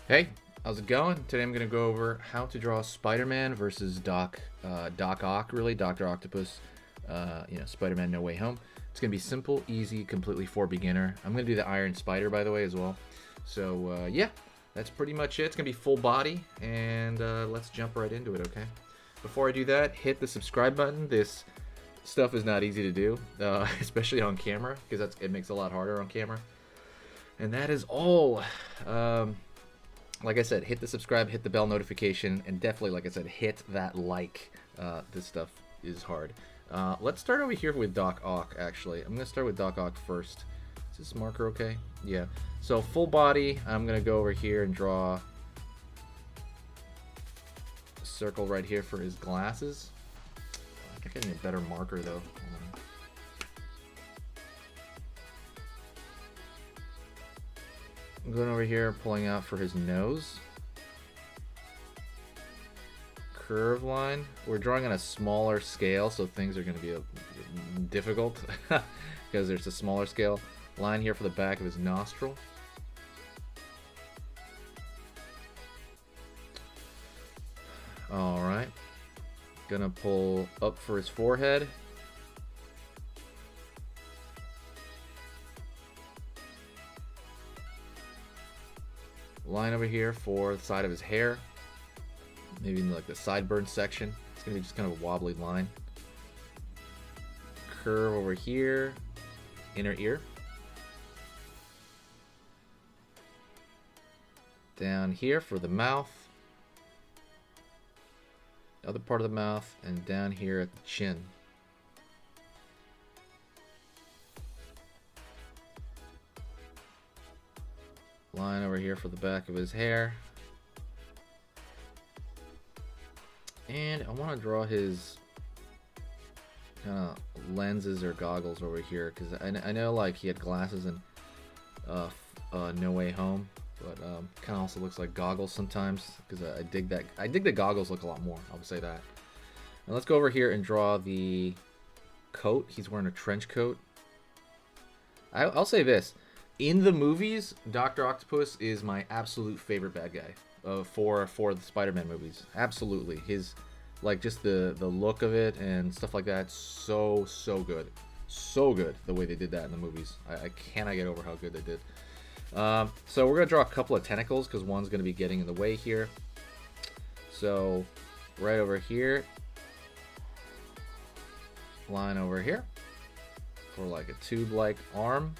Hey, how's it going? Today I'm going to go over how to draw Spider-Man versus Doc Ock, really, Dr. Octopus, Spider-Man No Way Home. It's going to be simple, easy, completely for beginner. I'm going to do the Iron Spider, by the way, as well. So, yeah, that's pretty much it. It's going to be full body, and let's jump right into it, okay? Before I do that, hit the subscribe button. This stuff is not easy to do, especially on camera, because it makes it a lot harder on camera. And that is all. Like I said, hit the subscribe, hit the bell notification, and definitely, like I said, hit that like. This stuff is hard. Let's start over here with Doc Ock, actually. I'm going to start with Doc Ock first. Is this marker okay? Yeah. So full body, I'm going to go over here and draw a circle right here for his glasses. I think I need a better marker, though. I'm going over here, pulling out for his nose. Curve line. We're drawing on a smaller scale, so things are going to be difficult because there's a smaller scale. Line here for the back of his nostril. Alright. Gonna pull up for his forehead. Line over here for the side of his hair, maybe in like the sideburn section. It's gonna be just kind of a wobbly line. Curve over here, inner ear. Down here for the mouth, other part of the mouth, and down here at the chin. Line over here for the back of his hair. And I want to draw his kind of lenses or goggles over here, because I know like he had glasses in No Way Home, but kind of also looks like goggles sometimes, because I dig that. I dig the goggles look a lot more, I would say that. Now let's go over here and draw the coat. He's wearing a trench coat. I'll say this. In the movies, Dr. Octopus is my absolute favorite bad guy for the Spider-Man movies. Absolutely. His, like, just the look of it and stuff like that, so good. So good, the way they did that in the movies. I cannot get over how good they did. So we're going to draw a couple of tentacles, because one's going to be getting in the way here. So, right over here. Line over here for, like, a tube-like arm.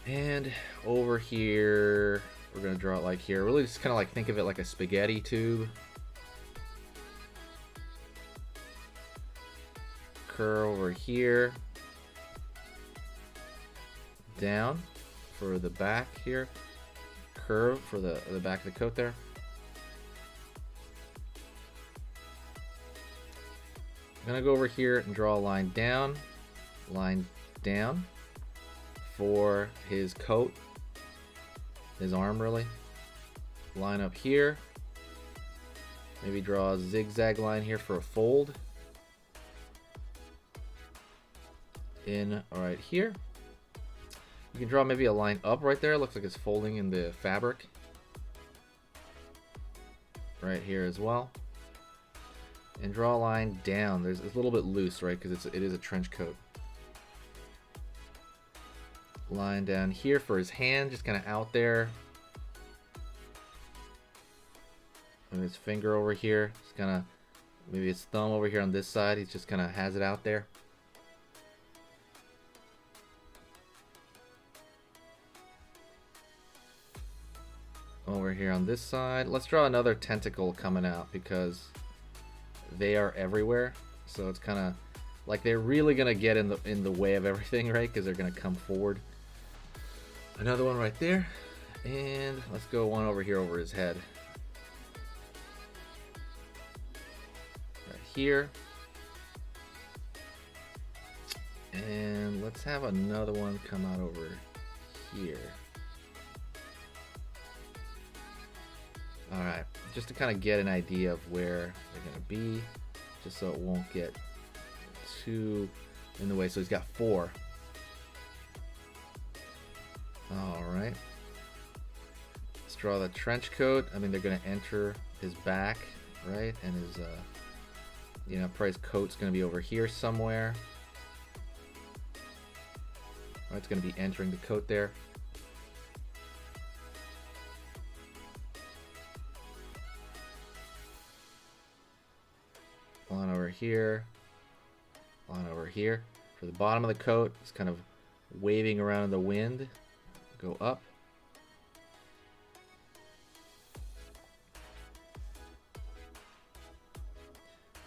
And over here, we're going to draw it like here. Really just kind of like think of it like a spaghetti tube. Curve over here. Down for the back here. Curve for the back of the coat there. I'm going to go over here and draw a line down. Line down. For his coat, his arm really. Line up here. Maybe draw a zigzag line here for a fold. In right here. You can draw maybe a line up right there. Looks like it's folding in the fabric. Right here as well. And draw a line down. It's a little bit loose, right? Because it is a trench coat. Line down here for his hand, just kind of out there. And his finger over here, just kind of, maybe his thumb over here on this side, he just kind of has it out there. Over here on this side, let's draw another tentacle coming out, because they are everywhere. So it's kind of like they're really gonna get in the way of everything, right? Because they're gonna come forward. Another one right there, and let's go one over here over his head. Right here. And let's have another one come out over here. Alright, just to kind of get an idea of where they're going to be, just so it won't get too in the way. So he's got 4. Alright. draw the trench coat. I mean, they're gonna enter his back, right? And his, you know, probably his coat's gonna be over here somewhere. Right, it's gonna be entering the coat there. Line over here. Line over here. For the bottom of the coat, it's kind of waving around in the wind. Go up.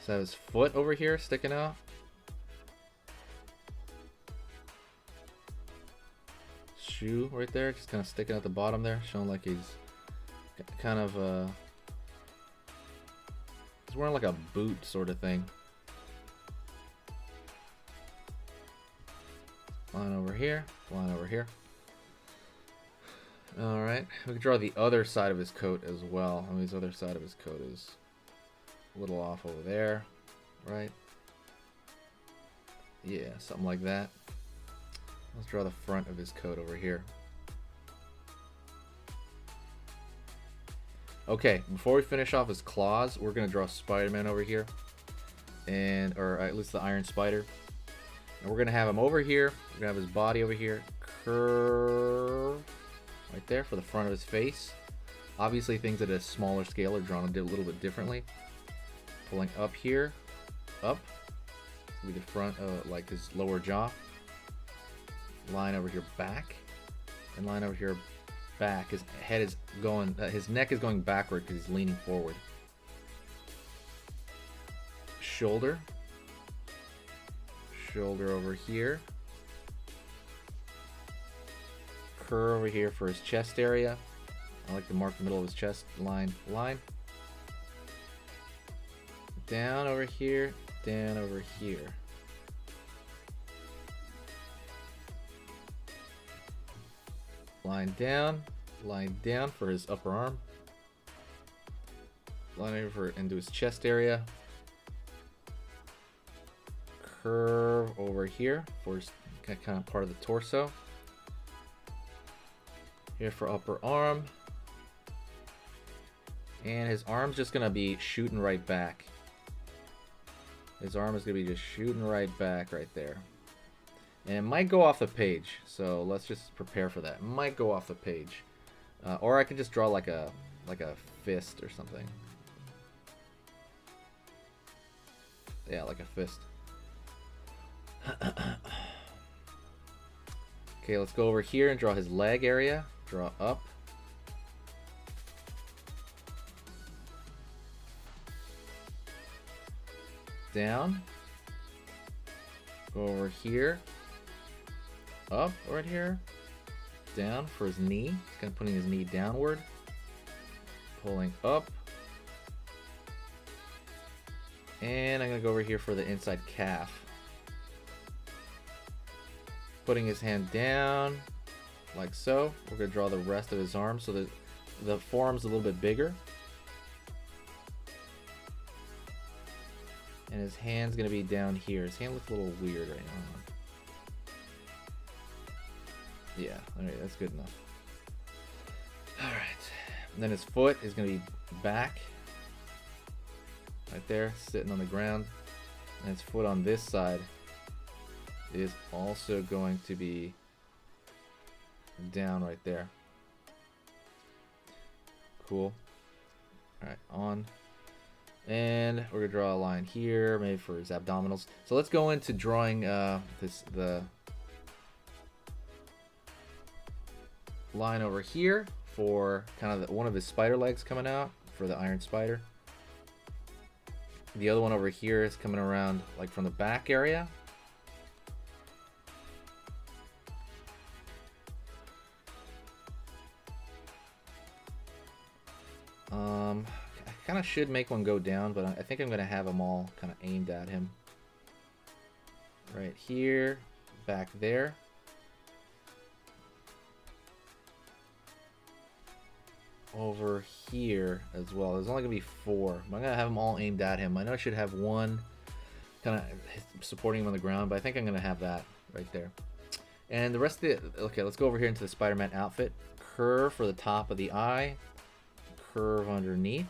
So his foot over here sticking out. Shoe right there, just kind of sticking at the bottom there, showing like he's kind of he's wearing like a boot sort of thing. Line over here, line over here. Alright, we can draw the other side of his coat as well. I mean, his other side of his coat is a little off over there, right? Yeah, something like that. Let's draw the front of his coat over here. Okay, before we finish off his claws, we're gonna draw Spider-Man over here, or at least the Iron Spider. And we're gonna have him over here. We're gonna have his body over here, curve right there for the front of his face. Obviously, things at a smaller scale are drawn a little bit differently. Pulling up here, up, with the front, like his lower jaw. Line over here back, and line over here back. His head is going, his neck is going backward because he's leaning forward. Shoulder. Shoulder over here. Curve over here for his chest area. I like to mark the middle of his chest. Line. Down over here. Down over here. Line down for his upper arm. Line over into his chest area. Curve over here for his kind of part of the torso. Here for upper arm. And his arm's just gonna be shooting right back. His arm is gonna be just shooting right back right there. And it might go off the page, so let's just prepare for that. It might go off the page. Or I could just draw like a fist or something. Yeah, like a fist. Okay, let's go over here and draw his leg area. Draw up. Down. Go over here. Up right here. Down for his knee. He's kind of putting his knee downward. Pulling up. And I'm going to go over here for the inside calf. Putting his hand down like so. We're going to draw the rest of his arm so that the forearm's a little bit bigger. And his hand's going to be down here. His hand looks a little weird right now. Yeah, alright, that's good enough. Alright. And then his foot is going to be back. Right there, sitting on the ground. And his foot on this side is also going to be down right there. Cool. Alright, on. And we're going to draw a line here, maybe for his abdominals. So let's go into drawing the line over here for kind of one of his spider legs coming out for the Iron Spider. The other one over here is coming around like from the back area. I kind of should make one go down, but I think I'm going to have them all kind of aimed at him. Right here, back there. Over here as well. There's only going to be 4. I'm going to have them all aimed at him. I know I should have one kind of supporting him on the ground, but I think I'm going to have that right there. And the rest of the... Okay, let's go over here into the Spider-Man outfit. curve for the top of the eye, curve underneath.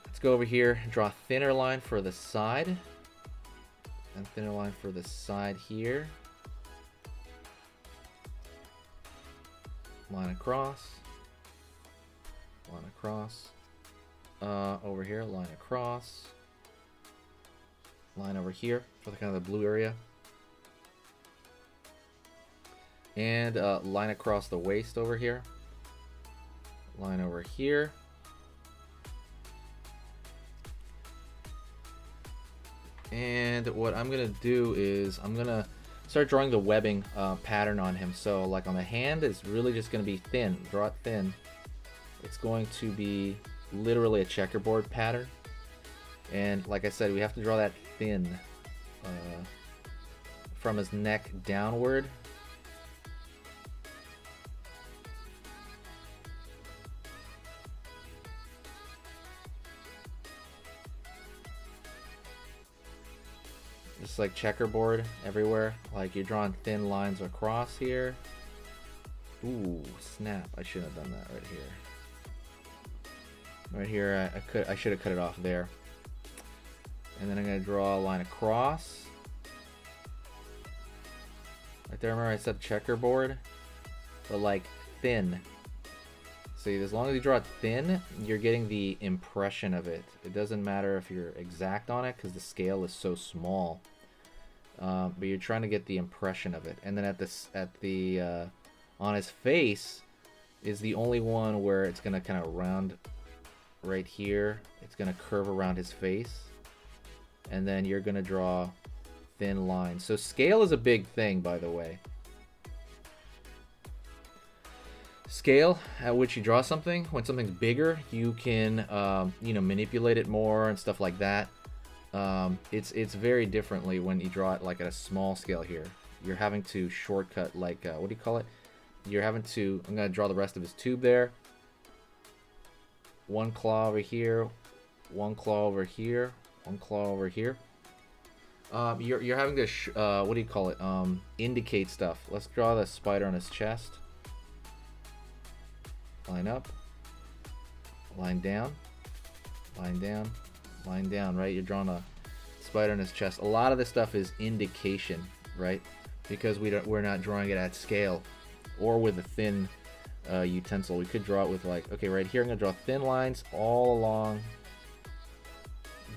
Let's go over here, draw a thinner line for the side, and thinner line for the side here. Line across, line across. Over here, line across, line over here for the kind of the blue area, and line across the waist over here, line over here, and what I'm gonna do is I'm gonna start drawing the webbing pattern on him. So like on the hand, it's really just gonna be thin, draw it thin. It's going to be literally a checkerboard pattern, and like I said, we have to draw that thin from his neck downward. Just like checkerboard everywhere, like you're drawing thin lines across here. Ooh, snap, I shouldn't have done that right here. Right here, I should have cut it off there. And then I'm going to draw a line across. Right there, remember I said checkerboard? But like thin. See, as long as you draw it thin, you're getting the impression of it. It doesn't matter if you're exact on it because the scale is so small. But you're trying to get the impression of it. And then on his face is the only one where it's going to kind of round right here. It's going to curve around his face, and then you're going to draw thin lines. So scale is a big thing, by the way. Scale at which you draw something, when something's bigger, you can manipulate it more and stuff like that. It's very differently when you draw it like at a small scale here. You're having to shortcut, like what do you call it? You're having to, I'm going to draw the rest of his tube there. One claw over here, one claw over here, one claw over here. You're having to what do you call it? Indicate stuff. Let's draw the spider on his chest. Line up, line down, line down, line down. Right? You're drawing a spider on his chest. A lot of this stuff is indication, right? Because we're not drawing it at scale or with a thin utensil. We could draw it with, like, okay, right here I'm gonna draw thin lines all along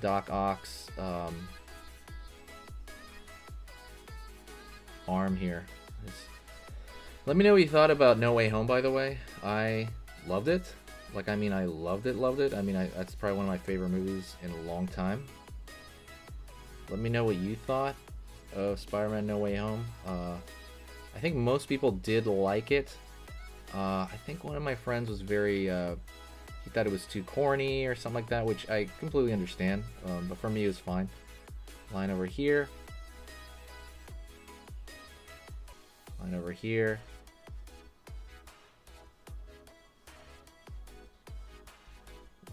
Doc Ock's arm here. Let me know what you thought about No Way Home, by the way. I loved it. Like, I mean, I loved it. I mean, that's probably one of my favorite movies in a long time. Let me know what you thought of Spider-Man No Way Home. I think most people did like it. I think one of my friends was very, he thought it was too corny or something like that, which I completely understand. But for me, it was fine. Line over here. Line over here.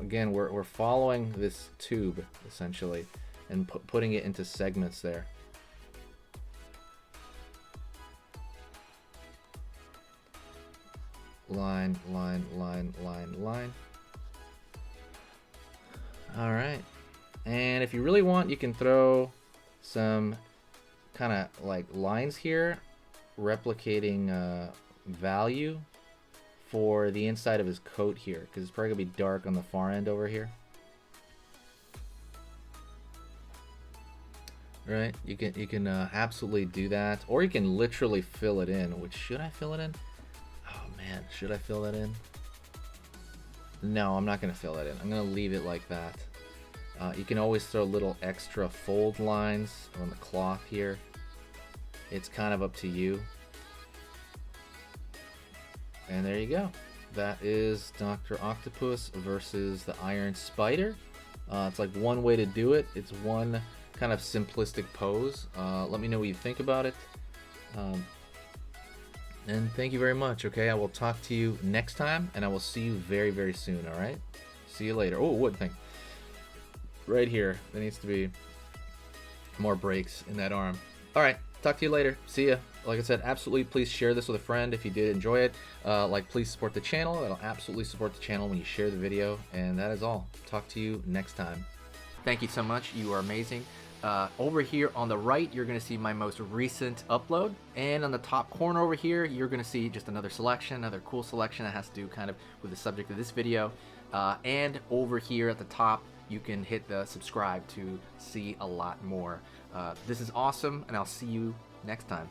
Again, we're following this tube, essentially, and putting it into segments there. Line, line, line, line, line. All right. And if you really want, you can throw some kind of like lines here, replicating value for the inside of his coat here, because it's probably gonna be dark on the far end over here. Right? You can absolutely do that, or you can literally fill it in. Which, should I fill it in? Oh man, should I fill that in? No, I'm not gonna fill that in. I'm gonna leave it like that. You can always throw little extra fold lines on the cloth here. It's kind of up to you. And there you go. That is Dr. Octopus versus the Iron Spider. It's like one way to do it. It's one kind of simplistic pose. Let me know what you think about it. And thank you very much. Okay, I will talk to you next time, and I will see you very, very soon. All right? See you later. Oh, one thing. Right here. There needs to be more breaks in that arm. All right. Talk to you later. See ya. like I said, absolutely please share this with a friend if you did enjoy it. Like, please support the channel. It'll absolutely support the channel when you share the video. And that is all. Talk to you next time. Thank you so much. You are amazing. Over here on the right, you're going to see my most recent upload. And on the top corner over here, you're going to see just another selection, another cool selection that has to do kind of with the subject of this video. And over here at the top, you can hit the subscribe to see a lot more. This is awesome, and I'll see you next time.